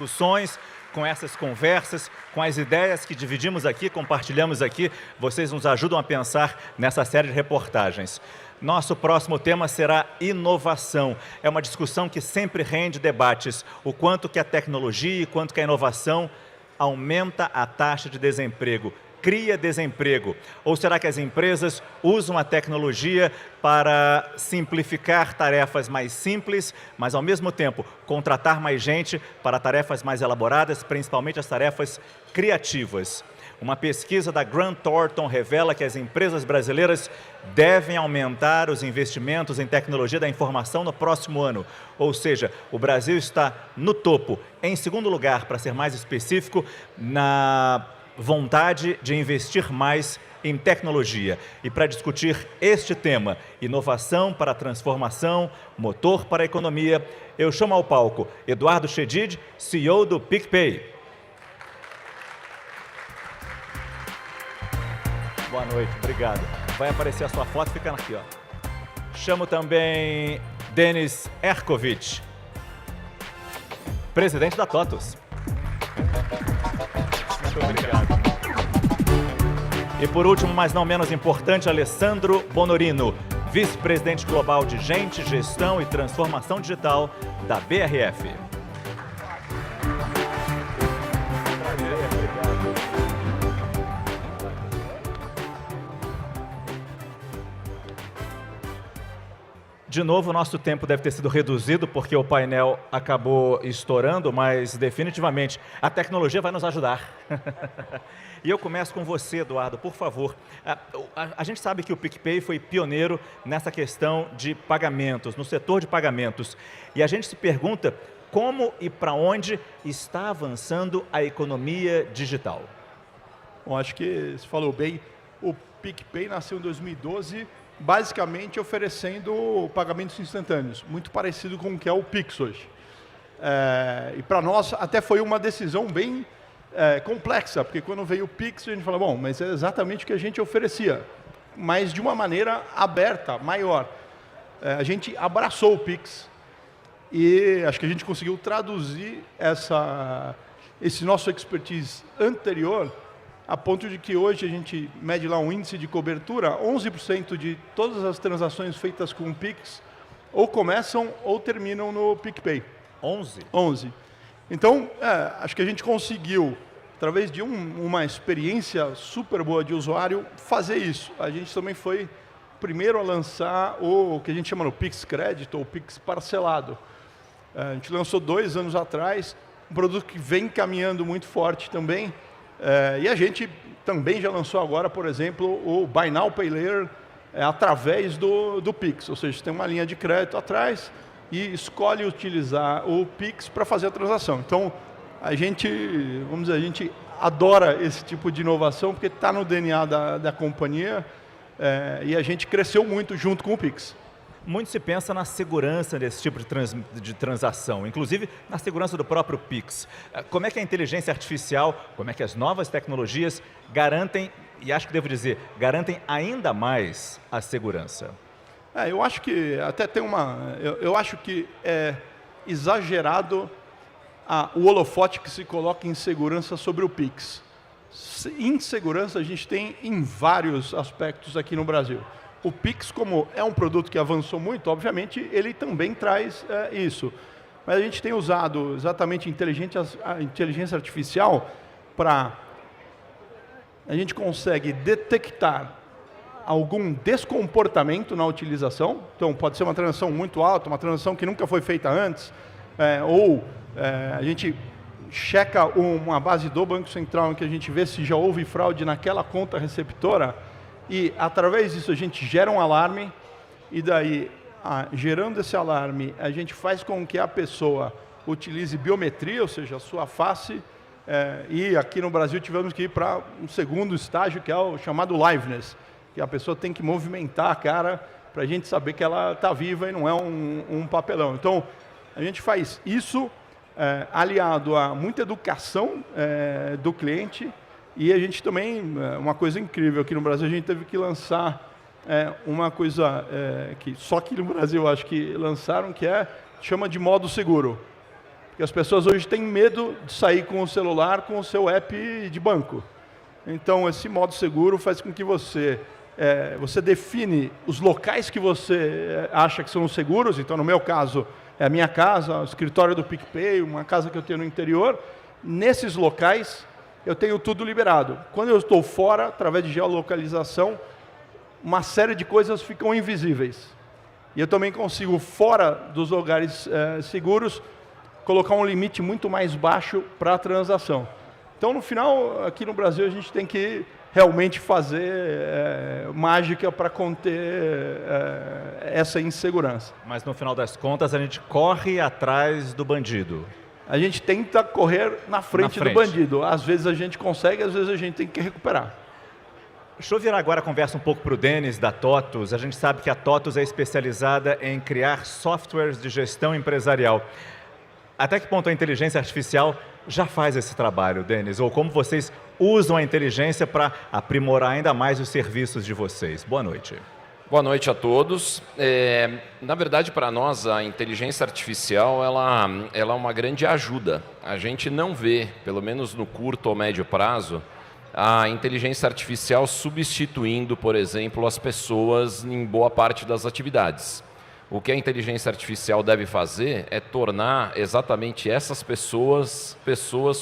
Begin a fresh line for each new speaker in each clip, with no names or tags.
Discussões, com essas conversas, com as ideias que dividimos aqui, compartilhamos aqui, vocês nos ajudam a pensar nessa série de reportagens. Nosso próximo tema será inovação. É uma discussão que sempre rende debates. O quanto que a tecnologia e quanto que a inovação aumenta a taxa de desemprego, cria desemprego. Ou será que as empresas usam a tecnologia para simplificar tarefas mais simples, mas ao mesmo tempo contratar mais gente para tarefas mais elaboradas, principalmente as tarefas criativas? Uma pesquisa da Grant Thornton revela que as empresas brasileiras devem aumentar os investimentos em tecnologia da informação no próximo ano. Ou seja, o Brasil está no topo, em segundo lugar, para ser mais específico, na vontade de investir mais em tecnologia. E para discutir este tema, inovação para a transformação, motor para a economia, eu chamo ao palco Eduardo Chedid, CEO do PicPay. Boa noite, obrigado. Vai aparecer a sua foto ficando aqui, ó. Chamo também Denis Ercovitch, presidente da TOTUS. Muito obrigado. E por último, mas não menos importante, Alessandro Bonorino, vice-presidente global de Gente, Gestão e Transformação Digital da BRF. De novo, o nosso tempo deve ter sido reduzido porque o painel acabou estourando, mas definitivamente a tecnologia vai nos ajudar. E eu começo com você, Eduardo, por favor. A gente sabe que o PicPay foi pioneiro nessa questão de pagamentos, no setor de pagamentos. E a gente se pergunta como e para onde está avançando a economia digital.
Bom, acho que você falou bem, o PicPay nasceu em 2012, basicamente oferecendo pagamentos instantâneos, muito parecido com o que é o Pix hoje. E para nós até foi uma decisão bem complexa, porque quando veio o Pix a gente falou, bom, mas é exatamente o que a gente oferecia, mas de uma maneira aberta, maior. A gente abraçou o Pix e acho que a gente conseguiu traduzir esse nosso expertise anterior a ponto de que hoje a gente mede lá um índice de cobertura, 11% de todas as transações feitas com o Pix ou começam ou terminam no PicPay.
11?
11. Então, acho que a gente conseguiu, através de uma experiência super boa de usuário, fazer isso. A gente também foi primeiro a lançar o que a gente chama no Pix Crédito ou Pix Parcelado. A gente lançou 2 anos atrás, um produto que vem caminhando muito forte também. E a gente também já lançou agora, por exemplo, o Buy Now, Pay Later através do Pix. Ou seja, tem uma linha de crédito atrás e escolhe utilizar o Pix para fazer a transação. Então, a gente adora esse tipo de inovação porque está no DNA da companhia e a gente cresceu muito junto com o Pix.
Muito se pensa na segurança desse tipo de transação, inclusive na segurança do próprio Pix. Como é que a inteligência artificial, como é que as novas tecnologias garantem, e acho que devo dizer, garantem ainda mais a segurança?
Eu acho que até tem eu acho que é exagerado o holofote que se coloca em segurança sobre o Pix. Insegurança a gente tem em vários aspectos aqui no Brasil. O Pix, como é um produto que avançou muito, obviamente, ele também traz isso. Mas a gente tem usado exatamente a inteligência artificial para... A gente consegue detectar algum descomportamento na utilização. Então, pode ser uma transação muito alta, uma transação que nunca foi feita antes, a gente checa uma base do Banco Central em que a gente vê se já houve fraude naquela conta receptora. E, através disso, a gente gera um alarme e daí, gerando esse alarme, a gente faz com que a pessoa utilize biometria, ou seja, a sua face, e aqui no Brasil tivemos que ir para um segundo estágio, que é o chamado liveness, que a pessoa tem que movimentar a cara para a gente saber que ela está viva e não é um papelão. Então, a gente faz isso aliado a muita educação do cliente. E a gente também, uma coisa incrível, aqui no Brasil a gente teve que lançar uma coisa que só aqui no Brasil acho que lançaram, que chama de modo seguro. Porque as pessoas hoje têm medo de sair com o celular, com o seu app de banco. Então, esse modo seguro faz com que você define os locais que você acha que são seguros. Então, no meu caso, é a minha casa, o escritório do PicPay, uma casa que eu tenho no interior. Nesses locais, eu tenho tudo liberado. Quando eu estou fora, através de geolocalização, uma série de coisas ficam invisíveis. E eu também consigo, fora dos lugares seguros, colocar um limite muito mais baixo para a transação. Então, no final, aqui no Brasil, a gente tem que realmente fazer mágica para conter essa insegurança.
Mas no final das contas, a gente corre atrás do bandido.
A gente tenta correr na frente do bandido. Às vezes a gente consegue, às vezes a gente tem que recuperar.
Deixa eu virar agora a conversa um pouco para o Denis, da TOTUS. A gente sabe que a TOTUS é especializada em criar softwares de gestão empresarial. Até que ponto a inteligência artificial já faz esse trabalho, Denis? Ou como vocês usam a inteligência para aprimorar ainda mais os serviços de vocês? Boa noite.
Boa noite a todos. Na verdade, para nós, a inteligência artificial ela é uma grande ajuda. A gente não vê, pelo menos no curto ou médio prazo, a inteligência artificial substituindo, por exemplo, as pessoas em boa parte das atividades. O que a inteligência artificial deve fazer é tornar exatamente essas pessoas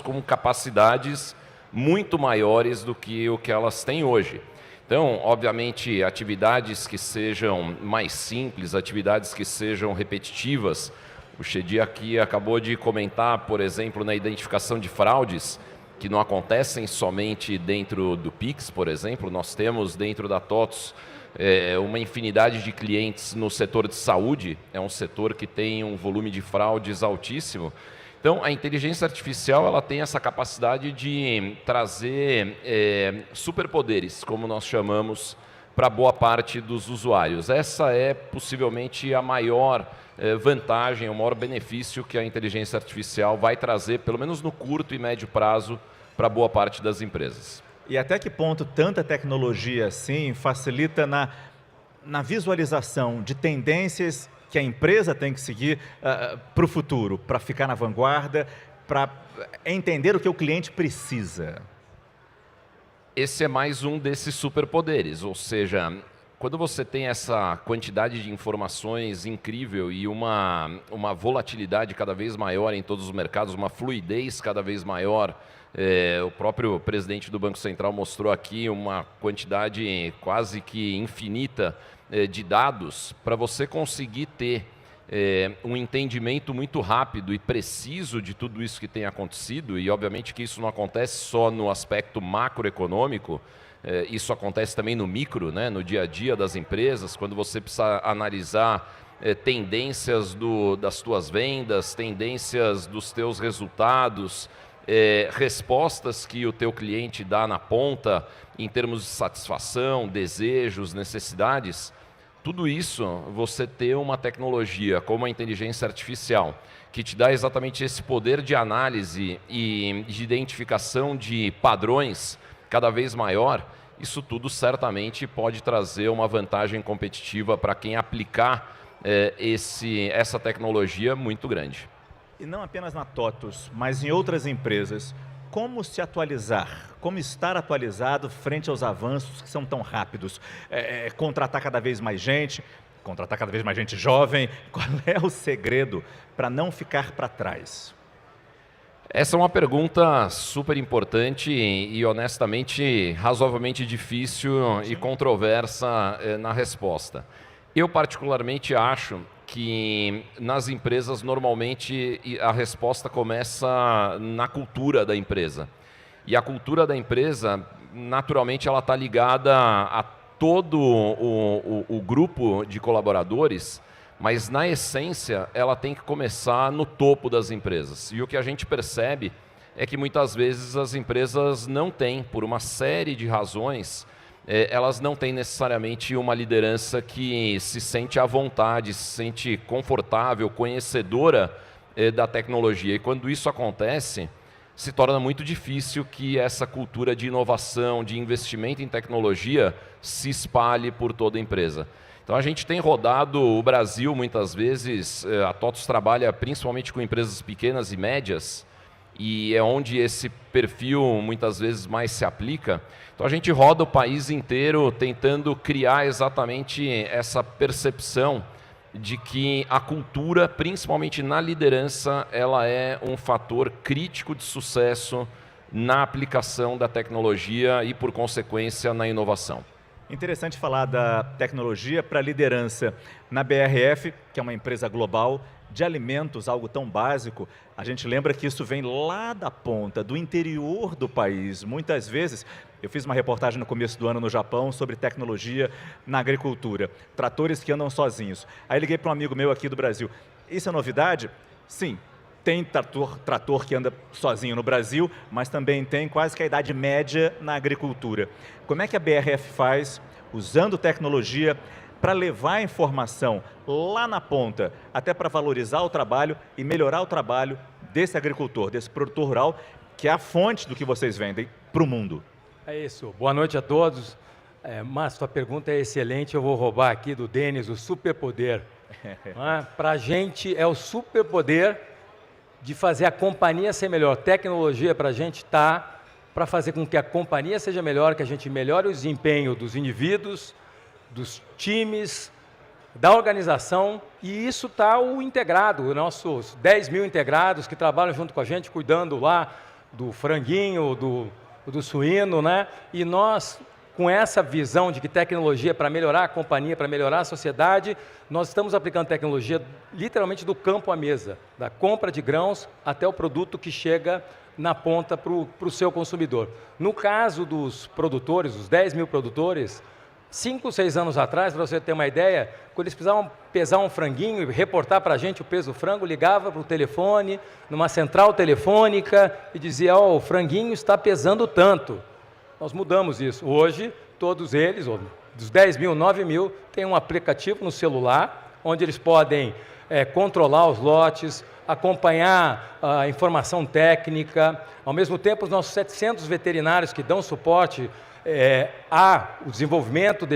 com capacidades muito maiores do que o que elas têm hoje. Então, obviamente, atividades que sejam mais simples, atividades que sejam repetitivas. O Chedi aqui acabou de comentar, por exemplo, na identificação de fraudes, que não acontecem somente dentro do Pix, por exemplo. Nós temos dentro da TOTUS uma infinidade de clientes no setor de saúde, é um setor que tem um volume de fraudes altíssimo. Então, a inteligência artificial ela tem essa capacidade de trazer superpoderes, como nós chamamos, para boa parte dos usuários. Essa é possivelmente a maior vantagem, o maior benefício que a inteligência artificial vai trazer, pelo menos no curto e médio prazo, para boa parte das empresas.
E até que ponto tanta tecnologia assim facilita na visualização de tendências que a empresa tem que seguir para o futuro, para ficar na vanguarda, para entender o que o cliente precisa?
Esse é mais um desses superpoderes, ou seja, quando você tem essa quantidade de informações incrível e uma volatilidade cada vez maior em todos os mercados, uma fluidez cada vez maior, o próprio presidente do Banco Central mostrou aqui uma quantidade quase que infinita de dados, para você conseguir ter um entendimento muito rápido e preciso de tudo isso que tem acontecido, e obviamente que isso não acontece só no aspecto macroeconômico, isso acontece também no micro, né, no dia a dia das empresas, quando você precisa analisar tendências das tuas vendas, tendências dos teus resultados, respostas que o teu cliente dá na ponta em termos de satisfação, desejos, necessidades. Tudo isso, você ter uma tecnologia como a inteligência artificial, que te dá exatamente esse poder de análise e de identificação de padrões cada vez maior, isso tudo certamente pode trazer uma vantagem competitiva para quem aplicar essa tecnologia muito grande.
E não apenas na TOTUS, mas em outras empresas. Como se atualizar? Como estar atualizado frente aos avanços que são tão rápidos? Contratar cada vez mais gente jovem. Qual é o segredo para não ficar para trás?
Essa é uma pergunta super importante e honestamente razoavelmente difícil e controversa na resposta. Eu particularmente acho que nas empresas normalmente a resposta começa na cultura da empresa. E a cultura da empresa, naturalmente, ela está ligada a todo o grupo de colaboradores, mas na essência ela tem que começar no topo das empresas. E o que a gente percebe é que muitas vezes as empresas não têm, por uma série de razões, elas não têm necessariamente uma liderança que se sente à vontade, se sente confortável, conhecedora da tecnologia. E quando isso acontece, se torna muito difícil que essa cultura de inovação, de investimento em tecnologia se espalhe por toda a empresa. Então a gente tem rodado o Brasil muitas vezes, a TOTVS trabalha principalmente com empresas pequenas e médias, e é onde esse perfil muitas vezes mais se aplica. Então a gente roda o país inteiro tentando criar exatamente essa percepção de que a cultura, principalmente na liderança, ela é um fator crítico de sucesso na aplicação da tecnologia e, por consequência, na inovação.
Interessante falar da tecnologia para a liderança. Na BRF, que é uma empresa global de alimentos, algo tão básico, a gente lembra que isso vem lá da ponta, do interior do país. Muitas vezes, eu fiz uma reportagem no começo do ano no Japão sobre tecnologia na agricultura, tratores que andam sozinhos. Aí liguei para um amigo meu aqui do Brasil. Isso é novidade? Sim. Tem trator que anda sozinho no Brasil, mas também tem quase que a idade média na agricultura. Como é que a BRF faz, usando tecnologia, para levar a informação lá na ponta, até para valorizar o trabalho e melhorar o trabalho desse agricultor, desse produtor rural, que é a fonte do que vocês vendem para o mundo?
É isso. Boa noite a todos. Márcio, sua pergunta é excelente. Eu vou roubar aqui do Denis o superpoder. Para a gente é o superpoder de fazer a companhia ser melhor. Tecnologia para a gente está para fazer com que a companhia seja melhor, que a gente melhore o desempenho dos indivíduos, dos times, da organização, e isso está o integrado, os nossos 10 mil integrados que trabalham junto com a gente, cuidando lá do franguinho, do suíno, né? E nós, com essa visão de que tecnologia é para melhorar a companhia, para melhorar a sociedade, nós estamos aplicando tecnologia literalmente do campo à mesa, da compra de grãos até o produto que chega na ponta para o seu consumidor. No caso dos produtores, os 10 mil produtores, 5, 6 anos atrás, para você ter uma ideia, quando eles precisavam pesar um franguinho e reportar para a gente o peso do frango, ligava para o telefone, numa central telefônica, e dizia, o franguinho está pesando tanto. Nós mudamos isso. Hoje, todos eles, dos 10 mil, 9 mil, têm um aplicativo no celular, onde eles podem controlar os lotes, acompanhar a informação técnica. Ao mesmo tempo, os nossos 700 veterinários que dão suporte ao desenvolvimento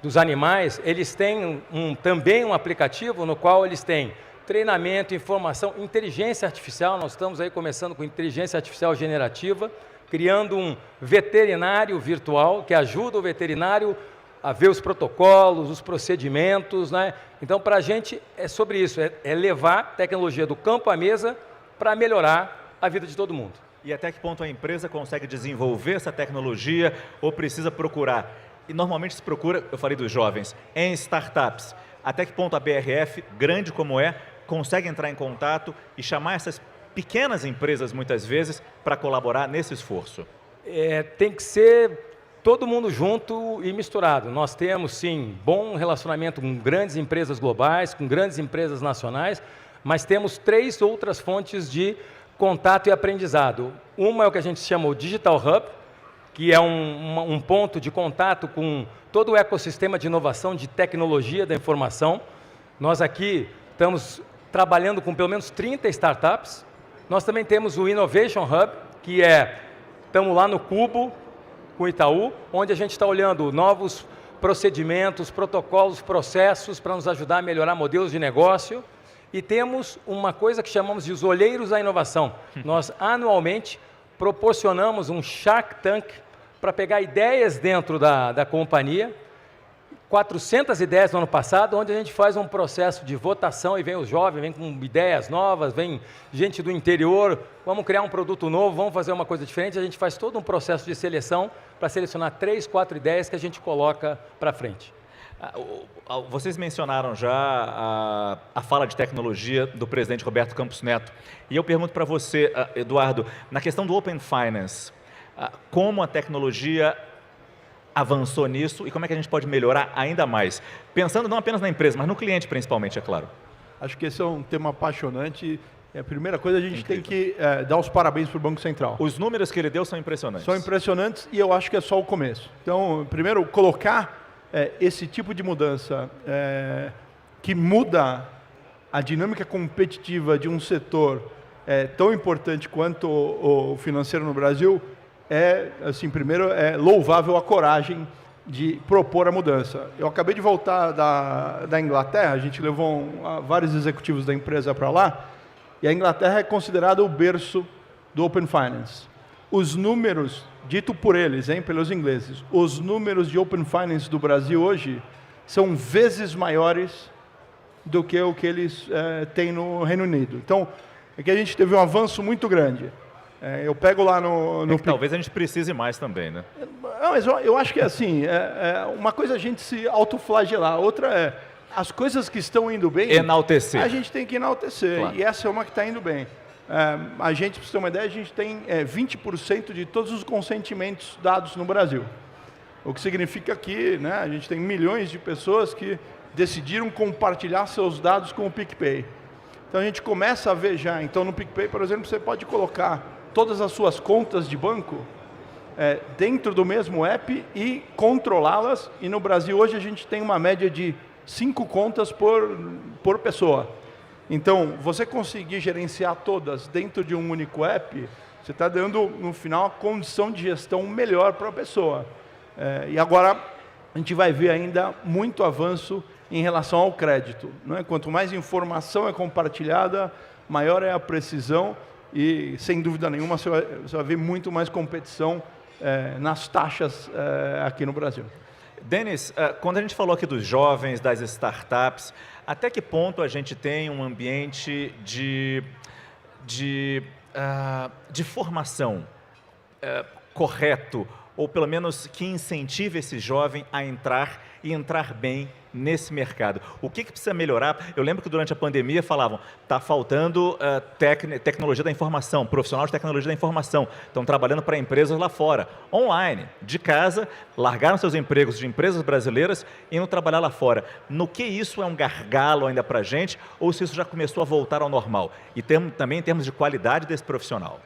dos animais, eles têm também um aplicativo no qual eles têm treinamento, informação, inteligência artificial. Nós estamos aí começando com inteligência artificial generativa, criando um veterinário virtual que ajuda o veterinário a ver os protocolos, os procedimentos, né? Então, para a gente é sobre isso, é levar tecnologia do campo à mesa para melhorar a vida de todo mundo.
E até que ponto a empresa consegue desenvolver essa tecnologia ou precisa procurar? E normalmente se procura, eu falei dos jovens, em startups. Até que ponto a BRF, grande como é, consegue entrar em contato e chamar essas pequenas empresas, muitas vezes, para colaborar nesse esforço?
Tem que ser todo mundo junto e misturado. Nós temos, sim, bom relacionamento com grandes empresas globais, com grandes empresas nacionais, mas temos 3 outras fontes de contato e aprendizado. Uma é o que a gente chama o Digital Hub, que é um ponto de contato com todo o ecossistema de inovação, de tecnologia da informação. Nós aqui estamos trabalhando com pelo menos 30 startups. Nós também temos o Innovation Hub, que estamos lá no Cubo, com o Itaú, onde a gente está olhando novos procedimentos, protocolos, processos para nos ajudar a melhorar modelos de negócio. E temos uma coisa que chamamos de os olheiros da inovação. Nós, anualmente, proporcionamos um Shark Tank para pegar ideias dentro da companhia, 400 ideias no ano passado, onde a gente faz um processo de votação e vem os jovens, vem com ideias novas, vem gente do interior, vamos criar um produto novo, vamos fazer uma coisa diferente. A gente faz todo um processo de seleção para selecionar 3, 4 ideias que a gente coloca para frente.
Vocês mencionaram já a fala de tecnologia do presidente Roberto Campos Neto. E eu pergunto para você, Eduardo, na questão do Open Finance, como a tecnologia avançou nisso e como é que a gente pode melhorar ainda mais? Pensando não apenas na empresa, mas no cliente principalmente, é claro.
Acho que esse é um tema apaixonante. A primeira coisa, a gente tem que dar os parabéns para o Banco Central.
Os números que ele deu são impressionantes.
São impressionantes e eu acho que é só o começo. Então, primeiro, colocar esse tipo de mudança que muda a dinâmica competitiva de um setor tão importante quanto o financeiro no Brasil, assim, primeiro, é louvável a coragem de propor a mudança. Eu acabei de voltar da Inglaterra, a gente levou vários executivos da empresa para lá, e a Inglaterra é considerada o berço do Open Finance. Os números, dito por eles, pelos ingleses, os números de Open Finance do Brasil hoje são vezes maiores do que o que eles têm no Reino Unido. Então, aqui a gente teve um avanço muito grande. Eu pego lá no
talvez a gente precise mais também, né?
Não, mas eu acho que assim, uma coisa é a gente se autoflagelar, outra é as coisas que estão indo bem,
enaltecer.
A gente tem que enaltecer, claro. E essa é uma que está indo bem. A gente, para você ter uma ideia, a gente tem 20% de todos os consentimentos dados no Brasil. O que significa que, né, a gente tem milhões de pessoas que decidiram compartilhar seus dados com o PicPay. Então a gente começa a ver já, então no PicPay, por exemplo, você pode colocar todas as suas contas de banco dentro do mesmo app e controlá-las. E no Brasil hoje a gente tem uma média de 5 contas por pessoa. Então, você conseguir gerenciar todas dentro de um único app, você está dando, no final, a condição de gestão melhor para a pessoa. E agora, a gente vai ver ainda muito avanço em relação ao crédito. Não é? Quanto mais informação é compartilhada, maior é a precisão e, sem dúvida nenhuma, você vai ver muito mais competição nas taxas aqui no Brasil.
Denis, quando a gente falou aqui dos jovens, das startups, até que ponto a gente tem um ambiente de formação correto, ou pelo menos que incentive esse jovem a entrar e entrar bem nesse mercado? O que precisa melhorar? Eu lembro que durante a pandemia falavam, está faltando tecnologia da informação, profissional de tecnologia da informação, estão trabalhando para empresas lá fora, online, de casa, largaram seus empregos de empresas brasileiras e indo trabalhar lá fora. No que isso é um gargalo ainda para a gente, ou se isso já começou a voltar ao normal? E também em termos de qualidade desse profissional.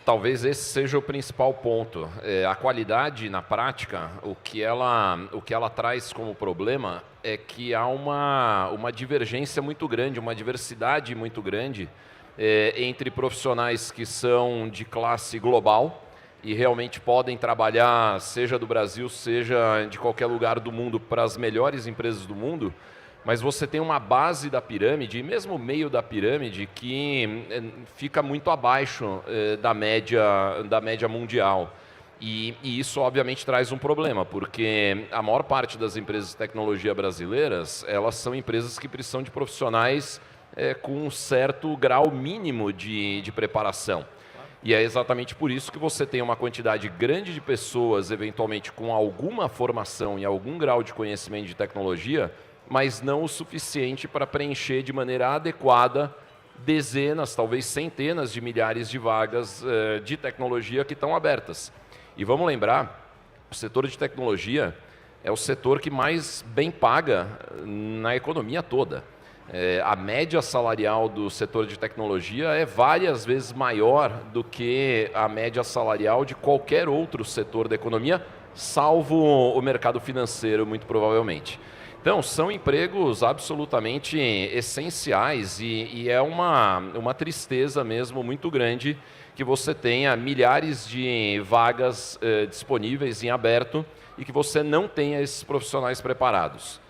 Talvez esse seja o principal ponto. A qualidade, na prática, o que ela traz como problema é que há uma divergência muito grande, uma diversidade muito grande entre profissionais que são de classe global e realmente podem trabalhar, seja do Brasil, seja de qualquer lugar do mundo, para as melhores empresas do mundo, mas você tem uma base da pirâmide, e mesmo o meio da pirâmide, que fica muito abaixo da média mundial. E isso, obviamente, traz um problema, porque a maior parte das empresas de tecnologia brasileiras, elas são empresas que precisam de profissionais com um certo grau mínimo de preparação. E é exatamente por isso que você tem uma quantidade grande de pessoas, eventualmente, com alguma formação e algum grau de conhecimento de tecnologia, mas não o suficiente para preencher de maneira adequada dezenas, talvez centenas de milhares de vagas de tecnologia que estão abertas. E vamos lembrar, o setor de tecnologia é o setor que mais bem paga na economia toda. A média salarial do setor de tecnologia é várias vezes maior do que a média salarial de qualquer outro setor da economia, salvo o mercado financeiro, muito provavelmente. Então, são empregos absolutamente essenciais e é uma tristeza mesmo muito grande que você tenha milhares de vagas disponíveis em aberto e que você não tenha esses profissionais preparados.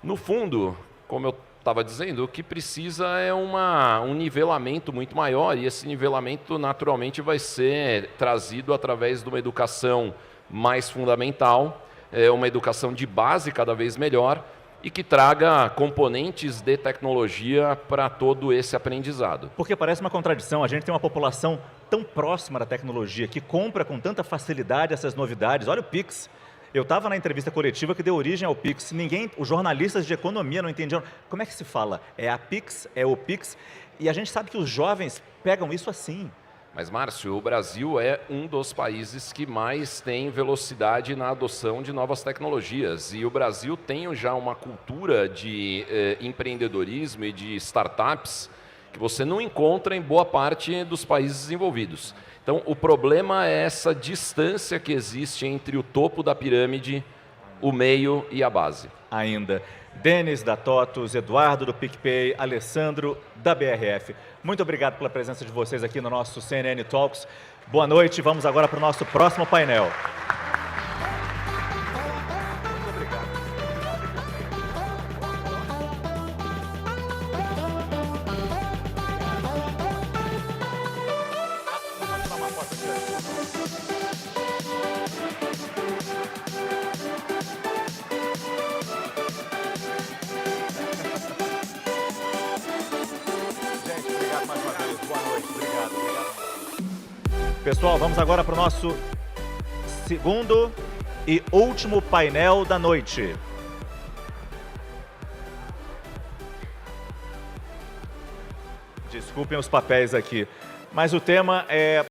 No fundo, como eu estava dizendo, o que precisa é um nivelamento muito maior, e esse nivelamento naturalmente vai ser trazido através de uma educação mais fundamental, uma educação de base cada vez melhor, e que traga componentes de tecnologia para todo esse aprendizado.
Porque parece uma contradição, a gente tem uma população tão próxima da tecnologia, que compra com tanta facilidade essas novidades. Olha o Pix. Eu estava na entrevista coletiva que deu origem ao Pix. Os jornalistas de economia não entendiam. Como é que se fala? É a Pix? É o Pix? E a gente sabe que os jovens pegam isso assim.
Mas, Márcio, o Brasil é um dos países que mais tem velocidade na adoção de novas tecnologias. E o Brasil tem já uma cultura de empreendedorismo e de startups que você não encontra em boa parte dos países desenvolvidos. Então, o problema é essa distância que existe entre o topo da pirâmide, o meio e a base.
Ainda. Denis da TOTUS, Eduardo do PicPay, Alessandro da BRF. Muito obrigado pela presença de vocês aqui no nosso CNN Talks. Boa noite, vamos agora para o nosso próximo painel. Gente, obrigado mais uma vez. Boa noite. Obrigado. Pessoal, vamos agora para o nosso segundo e último painel da noite. Desculpem os papéis aqui, mas o tema é